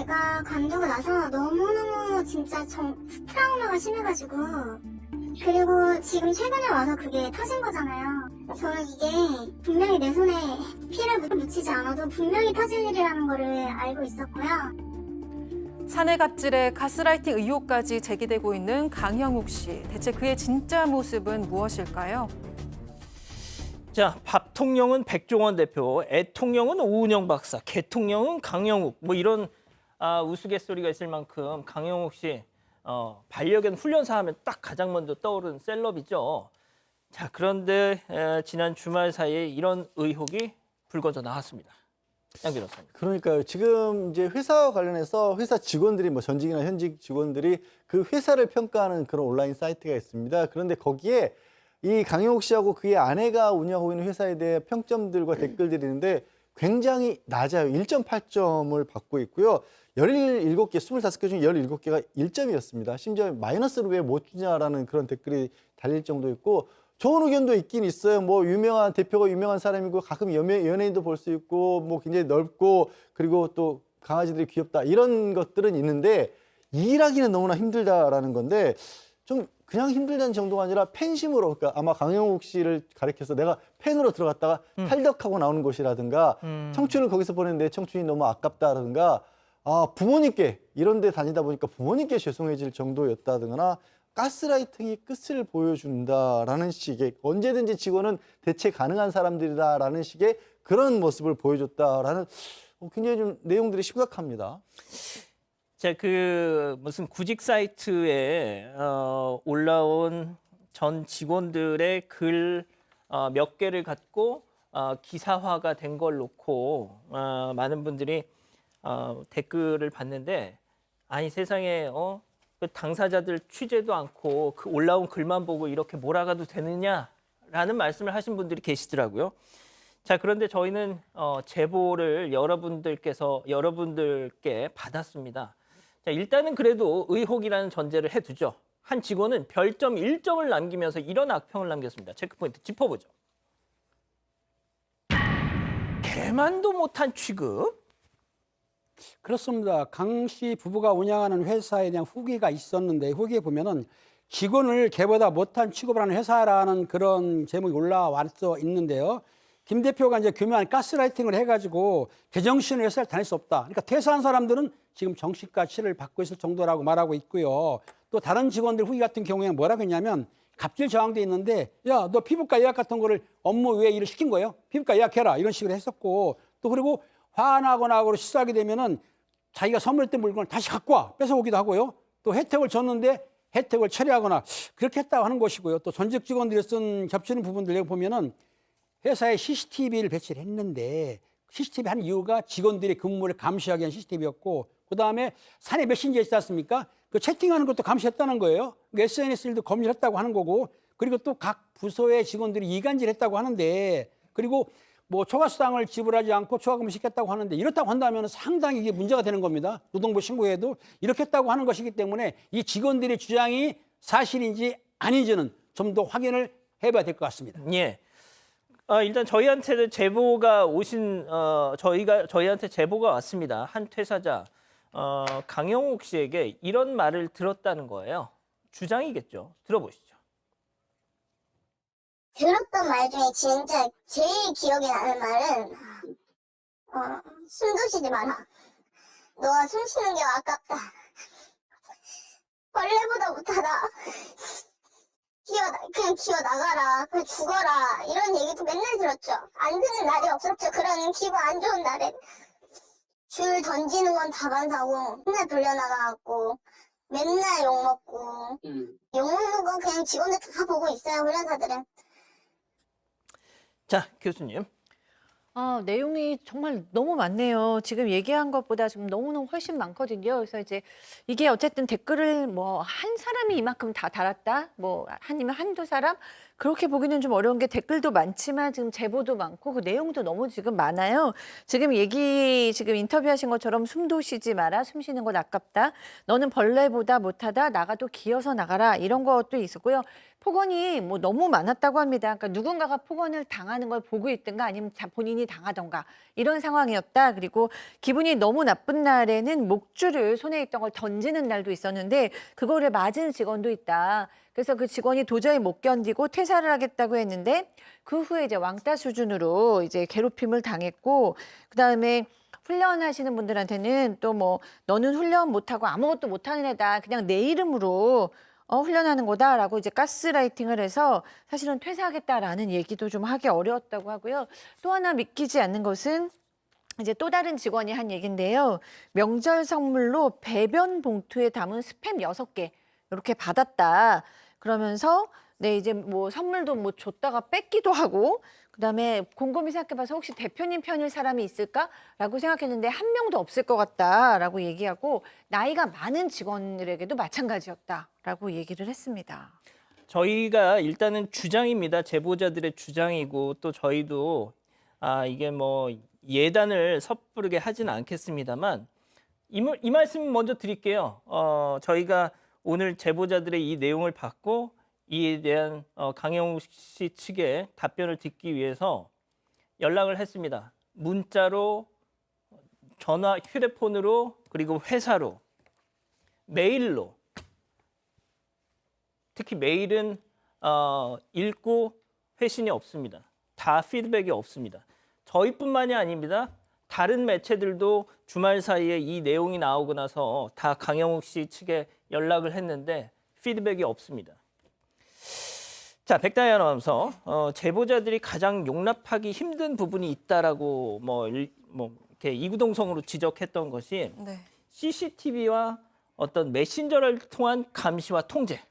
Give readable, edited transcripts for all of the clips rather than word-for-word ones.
제가 관두고 나서 너무너무 진짜 트라우마가 심해가지고, 그리고 지금 최근에 와서 그게 터진 거잖아요. 저는 이게 분명히 내 손에 피를 묻히지 않아도 분명히 터질 일이라는 거를 알고 있었고요. 사내 갑질에 가스라이팅 의혹까지 제기되고 있는 강형욱 씨. 대체 그의 진짜 모습은 무엇일까요? 자, 밥통령은 백종원 대표, 애통령은 오은영 박사, 개통령은 강영욱. 뭐 이런 우스갯소리가 있을 만큼 강영욱 씨 반려견 훈련사 하면 딱 가장 먼저 떠오르는 셀럽이죠. 자, 그런데 지난 주말 사이에 이런 의혹이 불거져 나왔습니다. 양 변호사님. 그러니까요. 지금 이제 회사와 관련해서 회사 직원들이 뭐 전직이나 현직 직원들이 그 회사를 평가하는 그런 온라인 사이트가 있습니다. 그런데 거기에 이 강영욱 씨하고 그의 아내가 운영하고 있는 회사에 대해 평점들과 댓글들이 있는데 굉장히 낮아요. 1.8점을 받고 있고요. 17개, 25개 중에 17개가 1점이었습니다. 심지어 마이너스를 왜 못 주냐라는 그런 댓글이 달릴 정도였고, 좋은 의견도 있긴 있어요. 뭐 유명한 대표가 유명한 사람이고 가끔 연예인도 볼 수 있고 뭐 굉장히 넓고 그리고 또 강아지들이 귀엽다 이런 것들은 있는데 일하기는 너무나 힘들다라는 건데, 좀 그냥 힘들다는 정도가 아니라 팬심으로, 그러니까 아마 강영욱 씨를 가리켜서 내가 팬으로 들어갔다가 탈덕하고 나오는 곳이라든가 청춘을 거기서 보낸 내 청춘이 너무 아깝다라든가 부모님께 이런 데 다니다 보니까 부모님께 죄송해질 정도였다든가 가스라이팅이 끝을 보여준다라는 식의, 언제든지 직원은 대체 가능한 사람들이다라는 식의 그런 모습을 보여줬다라는 굉장히 좀 내용들이 심각합니다. 자, 그 무슨 구직 사이트에 올라온 전 직원들의 글 몇 개를 갖고 기사화가 된 걸 놓고 많은 분들이 댓글을 봤는데, 아니 세상에 그 당사자들 취재도 않고 그 올라온 글만 보고 이렇게 몰아가도 되느냐라는 말씀을 하신 분들이 계시더라고요. 자, 그런데 저희는 제보를 여러분들께 받았습니다. 자, 일단은 그래도 의혹이라는 전제를 해두죠. 한 직원은 별점 1점을 남기면서 이런 악평을 남겼습니다. 체크포인트 짚어보죠. 개만도 못한 취급? 그렇습니다. 강 씨 부부가 운영하는 회사에 대한 후기가 있었는데, 후기에 보면은 직원을 개보다 못한 취급을 하는 회사라는 그런 제목이 올라와 있는데요. 김 대표가 이제 교묘한 가스라이팅을 해가지고 개정신을 회사를 다닐 수 없다. 그러니까 퇴사한 사람들은 지금 정신과 치료를 받고 있을 정도라고 말하고 있고요. 또 다른 직원들 후기 같은 경우에는 뭐라고 했냐면, 갑질 저항돼 있는데, 야, 너 피부과 예약 같은 거를 업무 외에 일을 시킨 거예요? 피부과 예약해라. 이런 식으로 했었고, 또 그리고 화나거나 하고 실수하게 되면은 자기가 선물했던 물건을 다시 갖고 와 뺏어오기도 하고요. 또 혜택을 줬는데 혜택을 처리하거나 그렇게 했다고 하는 것이고요. 또 전직 직원들이 쓴 겹치는 부분들 보면은 회사에 CCTV를 배치를 했는데, CCTV 한 이유가 직원들의 근무를 감시하기 위한 CCTV였고, 그다음에 사내 메신저 있지 않습니까? 그 채팅하는 것도 감시했다는 거예요. SNS들도 검열했다고 하는 거고, 그리고 또 각 부서의 직원들이 이간질했다고 하는데, 그리고 뭐 초과수당을 지불하지 않고 초과금을 시켰다고 하는데, 이렇다고 한다면 상당히 이게 문제가 되는 겁니다. 노동부 신고에도 이렇게 했다고 하는 것이기 때문에 이 직원들의 주장이 사실인지 아닌지는 좀 더 확인을 해봐야 될 것 같습니다. 예. 일단 저희한테 제보가 저희한테 제보가 왔습니다. 한 퇴사자 강영욱 씨에게 이런 말을 들었다는 거예요. 주장이겠죠. 들어보시죠. 들었던 말 중에 진짜 제일 기억에 나는 말은 숨도 쉬지 마라. 너가 숨 쉬는 게 아깝다. 벌레보다 못하다. 그냥 기어나가라. 그냥 죽어라. 이런 얘기도 맨날 들었죠. 안 듣는 날이 없었죠. 그런 기분 안 좋은 날엔. 줄 던지는 건 다반사고, 맨날 불려나가고, 맨날 욕먹고, 욕먹는 거 그냥 직원들 다 보고 있어요, 훈련사들은. 자, 교수님. 내용이 정말 너무 많네요. 지금 얘기한 것보다 지금 너무너무 훨씬 많거든요. 그래서 이제 이게 어쨌든 댓글을 뭐 한 사람이 이만큼 다 달았다, 뭐 아니면 한두 사람, 그렇게 보기는 좀 어려운 게 댓글도 많지만 지금 제보도 많고 그 내용도 너무 지금 많아요. 지금 인터뷰하신 것처럼 숨도 쉬지 마라, 숨 쉬는 건 아깝다, 너는 벌레보다 못하다, 나가도 기어서 나가라, 이런 것도 있었고요. 폭언이 뭐 너무 많았다고 합니다. 그러니까 누군가가 폭언을 당하는 걸 보고 있든가 아니면 본인이 당하던가 이런 상황이었다. 그리고 기분이 너무 나쁜 날에는 목줄을 손에 있던 걸 던지는 날도 있었는데 그거를 맞은 직원도 있다. 그래서 그 직원이 도저히 못 견디고 퇴사를 하겠다고 했는데 그 후에 이제 왕따 수준으로 이제 괴롭힘을 당했고 그다음에 훈련하시는 분들한테는 또 뭐 너는 훈련 못하고 아무것도 못하는 애다. 그냥 내 이름으로 훈련하는 거다라고 이제 가스라이팅을 해서 사실은 퇴사하겠다라는 얘기도 좀 하기 어려웠다고 하고요. 또 하나 믿기지 않는 것은 이제 또 다른 직원이 한 얘기인데요. 명절 선물로 배변 봉투에 담은 스팸 6개 이렇게 받았다. 그러면서 네 이제 뭐 선물도 뭐 줬다가 뺏기도 하고 그다음에 곰곰이 생각해봐서 혹시 대표님 편일 사람이 있을까라고 생각했는데 한 명도 없을 것 같다라고 얘기하고 나이가 많은 직원들에게도 마찬가지였다라고 얘기를 했습니다. 저희가 일단은 주장입니다. 제보자들의 주장이고 또 저희도 이게 뭐 예단을 섣부르게 하지는 않겠습니다만 이 말씀 먼저 드릴게요. 저희가 오늘 제보자들의 이 내용을 받고 이에 대한 강영욱 씨 측의 답변을 듣기 위해서 연락을 했습니다. 문자로, 전화, 휴대폰으로, 그리고 회사로, 메일로. 특히 메일은 읽고 회신이 없습니다. 다 피드백이 없습니다. 저희뿐만이 아닙니다. 다른 매체들도 주말 사이에 이 내용이 나오고 나서 다 강영욱 씨 측에 연락을 했는데 피드백이 없습니다. 자, 백다희 아나운서, 제보자들이 가장 용납하기 힘든 부분이 있다라고 이렇게 이구동성으로 지적했던 것이 네. CCTV와 어떤 메신저를 통한 감시와 통제.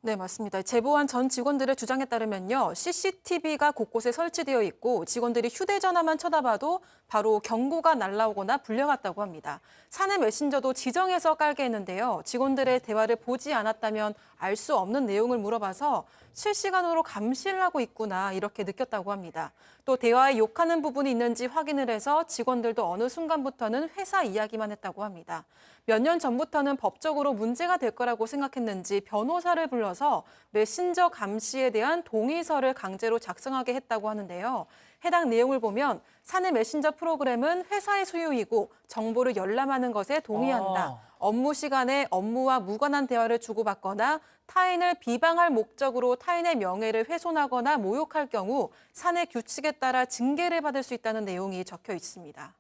네, 맞습니다. 제보한 전 직원들의 주장에 따르면요. CCTV가 곳곳에 설치되어 있고 직원들이 휴대전화만 쳐다봐도 바로 경고가 날라오거나 불려갔다고 합니다. 사내 메신저도 지정해서 깔게 했는데요. 직원들의 대화를 보지 않았다면 알 수 없는 내용을 물어봐서 실시간으로 감시를 하고 있구나 이렇게 느꼈다고 합니다. 또 대화에 욕하는 부분이 있는지 확인을 해서 직원들도 어느 순간부터는 회사 이야기만 했다고 합니다. 몇 년 전부터는 법적으로 문제가 될 거라고 생각했는지 변호사를 불러서 메신저 감시에 대한 동의서를 강제로 작성하게 했다고 하는데요. 해당 내용을 보면 사내 메신저 프로그램은 회사의 소유이고 정보를 열람하는 것에 동의한다. 업무 시간에 업무와 무관한 대화를 주고받거나 타인을 비방할 목적으로 타인의 명예를 훼손하거나 모욕할 경우 사내 규칙에 따라 징계를 받을 수 있다는 내용이 적혀 있습니다.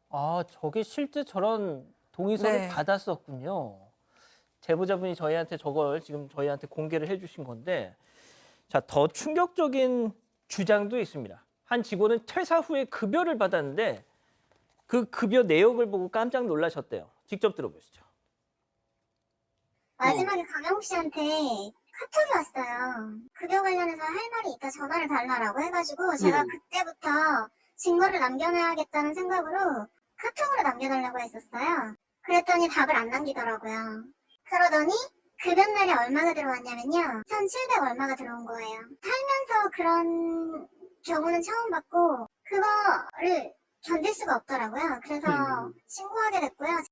저게 실제 저런 동의서를 네. 받았었군요. 제보자분이 저희한테 저걸 지금 저희한테 공개를 해주신 건데, 자, 더 충격적인 주장도 있습니다. 한 직원은 퇴사 후에 급여를 받았는데 그 급여 내역을 보고 깜짝 놀라셨대요. 직접 들어보시죠. 마지막에 강영욱 씨한테 카톡이 왔어요. 급여 관련해서 할 말이 있다 전화를 달라라고 해가지고 제가 그때부터 증거를 남겨놔야겠다는 생각으로 카톡으로 남겨달라고 했었어요. 그랬더니 답을 안 남기더라고요. 그러더니 급여날이 얼마가 들어왔냐면요. 1,700 얼마가 들어온 거예요. 살면서 그런 경우는 처음 봤고 그거를 견딜 수가 없더라고요. 그래서 신고하게 됐고요.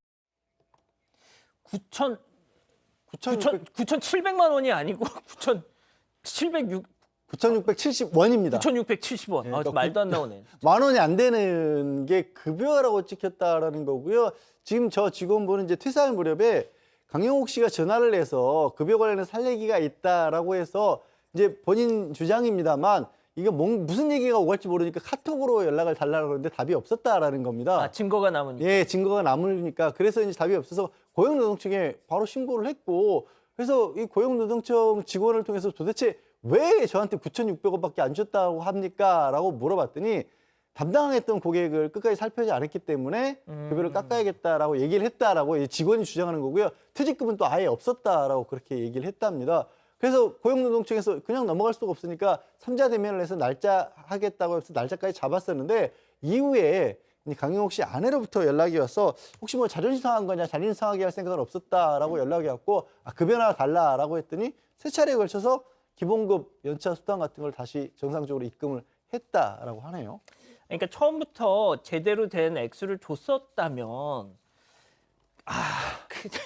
9,700만 원이 아니고 9,670원입니다. 9,670원. 네, 그러니까 말도 안 나오네. 만 원이 안 되는 게 급여라고 찍혔다라는 거고요. 지금 저 직원분은 이제 퇴사할 무렵에 강영욱 씨가 전화를 해서 급여 관련해서 할 얘기가 있다라고 해서 이제 본인 주장입니다만 이게 무슨 얘기가 오갈지 모르니까 카톡으로 연락을 달라고 그러는데 답이 없었다라는 겁니다. 증거가 남으니까. 예, 증거가 남으니까 그래서 이제 답이 없어서 고용노동청에 바로 신고를 했고 그래서 이 고용노동청 직원을 통해서 도대체 왜 저한테 9,600원밖에 안 줬다고 합니까? 라고 물어봤더니 담당했던 고객을 끝까지 살펴지 않았기 때문에 급여를 깎아야겠다라고 얘기를 했다라고 직원이 주장하는 거고요. 퇴직금은 또 아예 없었다라고 그렇게 얘기를 했답니다. 그래서 고용노동청에서 그냥 넘어갈 수가 없으니까 3자 대면을 해서 날짜 하겠다고 해서 날짜까지 잡았었는데 이후에 강영욱 씨 아내로부터 연락이 와서 혹시 뭐 자존심 상한 거냐, 자존심 상하게 할 생각은 없었다라고 연락이 왔고 급여나 달라라고 했더니 세 차례에 걸쳐서 기본급 연차 수당 같은 걸 다시 정상적으로 입금을 했다라고 하네요. 그러니까 처음부터 제대로 된 액수를 줬었다면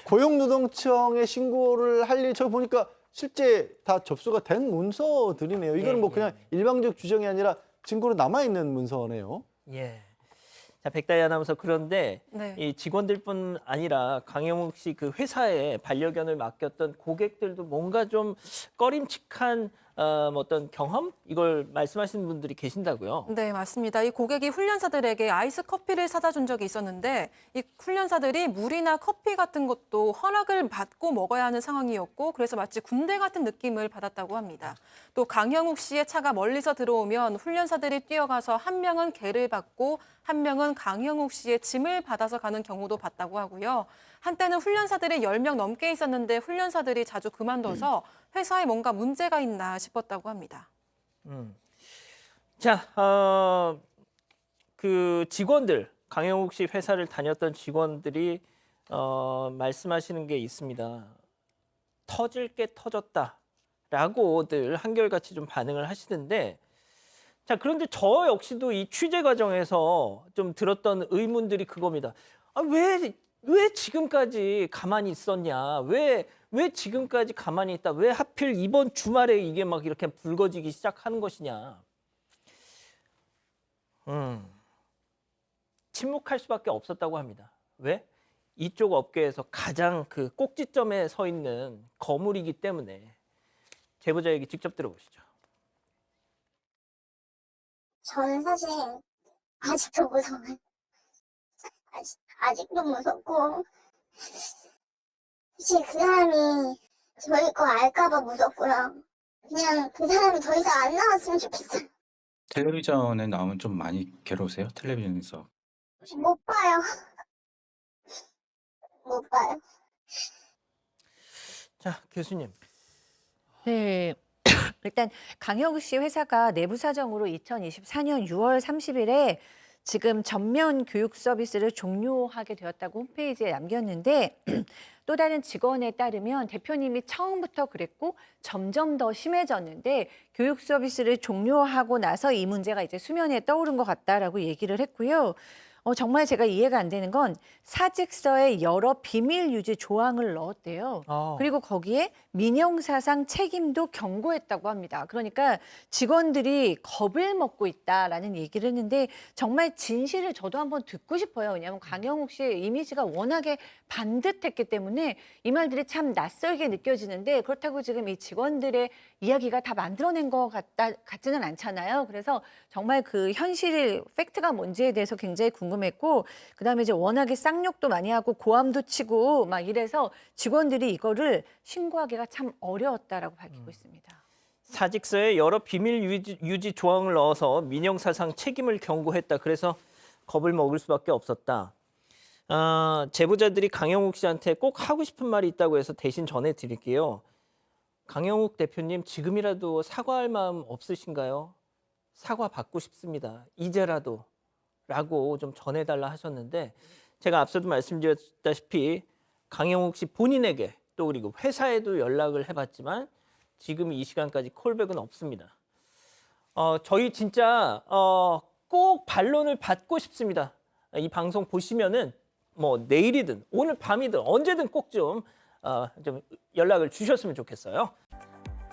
고용노동청에 신고를 할 일 저 보니까 실제 다 접수가 된 문서들이네요. 이거는 뭐 그냥 일방적 주장이 아니라 증거로 남아있는 문서네요. 예. 자, 백다희 아나운서, 그런데 네. 이 직원들뿐 아니라 강영욱 씨 그 회사에 반려견을 맡겼던 고객들도 뭔가 좀 꺼림칙한 어떤 경험, 이걸 말씀하시는 분들이 계신다고요. 네, 맞습니다. 이 고객이 훈련사들에게 아이스 커피를 사다 준 적이 있었는데 이 훈련사들이 물이나 커피 같은 것도 허락을 받고 먹어야 하는 상황이었고 그래서 마치 군대 같은 느낌을 받았다고 합니다. 또 강영욱 씨의 차가 멀리서 들어오면 훈련사들이 뛰어가서 한 명은 개를 받고 한 명은 강영욱 씨의 짐을 받아서 가는 경우도 봤다고 하고요. 한때는 훈련사들이 10명 넘게 있었는데 훈련사들이 자주 그만둬서 회사에 뭔가 문제가 있나 싶었다고 합니다. 자, 그 직원들, 강영욱 씨 회사를 다녔던 직원들이 말씀하시는 게 있습니다. 터질 게 터졌다라고들 한결같이 좀 반응을 하시는데, 자, 그런데 저 역시도 이 취재 과정에서 좀 들었던 의문들이 그겁니다. 아, 왜 지금까지 가만히 있었냐? 왜 지금까지 가만히 있다? 왜 하필 이번 주말에 이게 막 이렇게 불거지기 시작하는 것이냐? 침묵할 수밖에 없었다고 합니다. 왜? 이쪽 업계에서 가장 그 꼭지점에 서 있는 거물이기 때문에. 제보자 얘기 직접 들어보시죠. 저는 사실 아직도 무서워요. 아직도 무섭고 사실 그 사람이 저희 거 알까봐 무섭고요. 그냥 그 사람이 더 이상 안 나왔으면 좋겠어요. 텔레비전에 나오면 좀 많이 괴로우세요? 텔레비전에서. 못 봐요. 못 봐요. 자, 교수님. 네. 일단 강영욱 씨 회사가 내부 사정으로 2024년 6월 30일에 지금 전면 교육 서비스를 종료하게 되었다고 홈페이지에 남겼는데 또 다른 직원에 따르면 대표님이 처음부터 그랬고 점점 더 심해졌는데 교육 서비스를 종료하고 나서 이 문제가 이제 수면에 떠오른 것 같다라고 얘기를 했고요. 정말 제가 이해가 안 되는 건 사직서에 여러 비밀 유지 조항을 넣었대요. 그리고 거기에 민형사상 책임도 경고했다고 합니다. 그러니까 직원들이 겁을 먹고 있다라는 얘기를 했는데 정말 진실을 저도 한번 듣고 싶어요. 왜냐하면 강영욱 씨의 이미지가 워낙에 반듯했기 때문에 이 말들이 참 낯설게 느껴지는데 그렇다고 지금 이 직원들의 이야기가 다 만들어낸 것 같지는 않잖아요. 그래서 정말 그 현실 팩트가 뭔지에 대해서 굉장히 궁금했고 그다음에 이제 워낙에 쌍욕도 많이 하고 고함도 치고 막 이래서 직원들이 이거를 신고하기가 참 어려웠다라고 밝히고 있습니다. 사직서에 여러 비밀 유지 조항을 넣어서 민형사상 책임을 경고했다. 그래서 겁을 먹을 수밖에 없었다. 제보자들이 강영욱 씨한테 꼭 하고 싶은 말이 있다고 해서 대신 전해드릴게요. 강영욱 대표님, 지금이라도 사과할 마음 없으신가요? 사과 받고 싶습니다. 이제라도. 라고 좀 전해달라 하셨는데 제가 앞서도 말씀드렸다시피 강영욱 씨 본인에게 또 그리고 회사에도 연락을 해봤지만 지금 이 시간까지 콜백은 없습니다. 저희 진짜 꼭 반론을 받고 싶습니다. 이 방송 보시면은 뭐 내일이든 오늘 밤이든 언제든 꼭 좀 연락을 주셨으면 좋겠어요.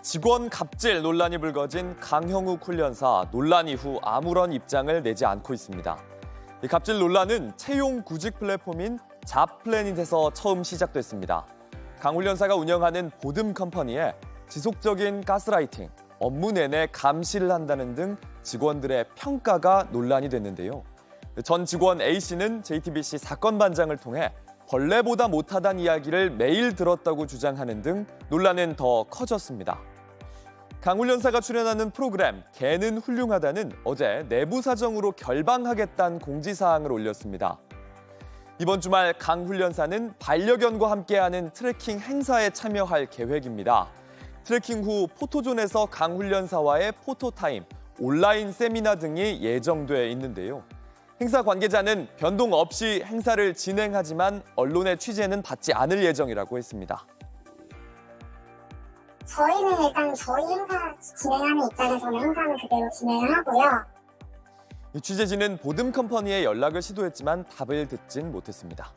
직원 갑질 논란이 불거진 강형욱 훈련사. 논란 이후 아무런 입장을 내지 않고 있습니다. 이 갑질 논란은 채용 구직 플랫폼인 잡플래닛에서 처음 시작됐습니다. 강 훈련사가 운영하는 보듬 컴퍼니에 지속적인 가스라이팅, 업무 내내 감시를 한다는 등 직원들의 평가가 논란이 됐는데요. 전 직원 A씨는 JTBC 사건 반장을 통해 벌레보다 못하다는 이야기를 매일 들었다고 주장하는 등 논란은 더 커졌습니다. 강 훈련사가 출연하는 프로그램 개는 훌륭하다는 어제 내부 사정으로 결방하겠다는 공지사항을 올렸습니다. 이번 주말 강 훈련사는 반려견과 함께하는 트레킹 행사에 참여할 계획입니다. 트레킹 후 포토존에서 강 훈련사와의 포토타임, 온라인 세미나 등이 예정돼 있는데요. 행사 관계자는 변동 없이 행사를 진행하지만 언론의 취재는 받지 않을 예정이라고 했습니다. 저희는 일단 저희 행사 진행하는 입장에서는 행사는 그대로 진행을 하고요. 취재진은 보듬 컴퍼니에 연락을 시도했지만 답을 듣진 못했습니다.